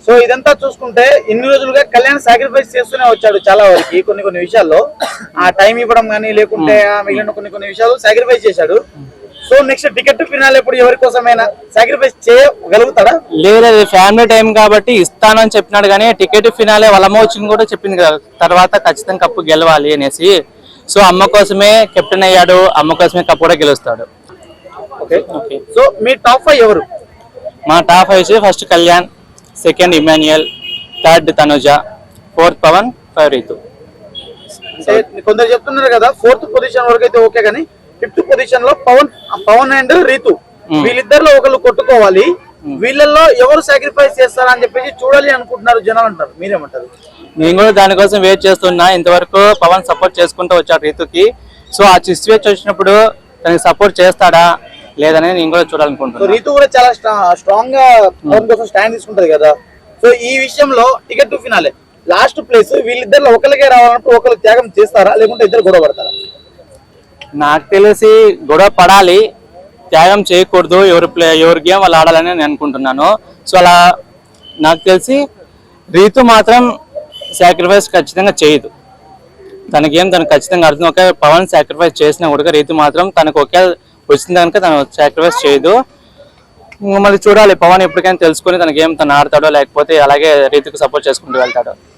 So ఇదంతా చూసుకుంటే ఇన్ని రోజులుగా కళ్యాణ్ సాక్రిఫైస్ చేస్తూనే వచ్చాడు చాలా వరకు కొన్ని విషయాల్లో ఆ టైం ఇవ్వడం కానీ లేకుంటే మిగిలిన కొన్ని విషయాలు సాక్రిఫైస్ చేశాడు. సో నెక్స్ట్ టికెట్ ఫినాల్ ఎప్పుడు ఎవరి కోసమైనా సాక్రిఫైస్ చేయగలుగుతాడా? లేదు, ఫ్యామిలీ టైం కాబట్టి ఇస్తానని చెప్పినాడు కానీ టికెట్ ఫినాలే వాళ్ళమోచింగ్ కూడా చెప్పింది కదా తర్వాత ఖచ్చితంగా కప్పు గెలవాలి అనేసి. సో అమ్మ కోసమే కెప్టెన్ అయ్యాడు, అమ్మ కోసమే కప్పు కూడా గెలుస్తాడు. ఓకే. సో మీ టాప్ 5 ఎవరు? మా top 5 first Kalyan, second Emmanuel, third Tanuja, fourth Pavan, 5 Ritu. కొందరు చెప్తున్నారు కదా 4th పొజిషన్ వరకు అయితే ఓకే కానీ 5th పొజిషన్ లో పవన్ అండ్ రీతు వీళ్ళిద్దరిలో ఒకళ్ళు కొట్టుకోవాలి, వీళ్ళల్లో ఎవరు సాక్రిఫైస్ చేస్తారా అని చెప్పేసి చూడాలి అనుకుంటున్నారు జనాలు అంటారు. మీరేమంటారు? నేను కూడా దానికోసం వెయిట్ చేస్తున్నా. ఇంతవరకు పవన్ సపోర్ట్ చేసుకుంటూ వచ్చాడు రీతుకి. సో ఆ సిచ్యువేషన్ వచ్చినప్పుడు తనకి సపోర్ట్ చేస్తాడా లేదని నేను కూడా చూడాలనుకుంటున్నాను. రీతు కూడా చాలా స్ట్రాంగ్ గా పవన్ కోసం స్టాండ్ తీసుకుంటది కదా. సో ఈ విషయంలో ticket to finale last place వీళ్ళిద్దరిలో ఒకరికే రావాలంటే ఒకరు త్యాగం చేస్తారా లేకుంటే ఇద్దరు గొడవ పడతారా? నాకు తెలిసి గొడవ పడాలి, త్యాగం చేయకూడదు. ఎవరి గేమ్ వాళ్ళు ఆడాలని నేను అనుకుంటున్నాను. సో అలా నాకు తెలిసి రీతు మాత్రం సాక్రిఫైస్ ఖచ్చితంగా చేయదు. తనకేం తనకు ఖచ్చితంగా అర్థం. ఒకే పవన్ సాక్రిఫైస్ చేసినా కూడా రీతు మాత్రం తనకు ఒకే వచ్చింది కనుక తను సాక్రిఫైస్ చేయదు. మళ్ళీ చూడాలి పవన్ ఎప్పటికైనా తెలుసుకుని తనకేం తను ఆడతాడో లేకపోతే అలాగే రీతుకు సపోర్ట్ చేసుకుంటూ వెళ్తాడో.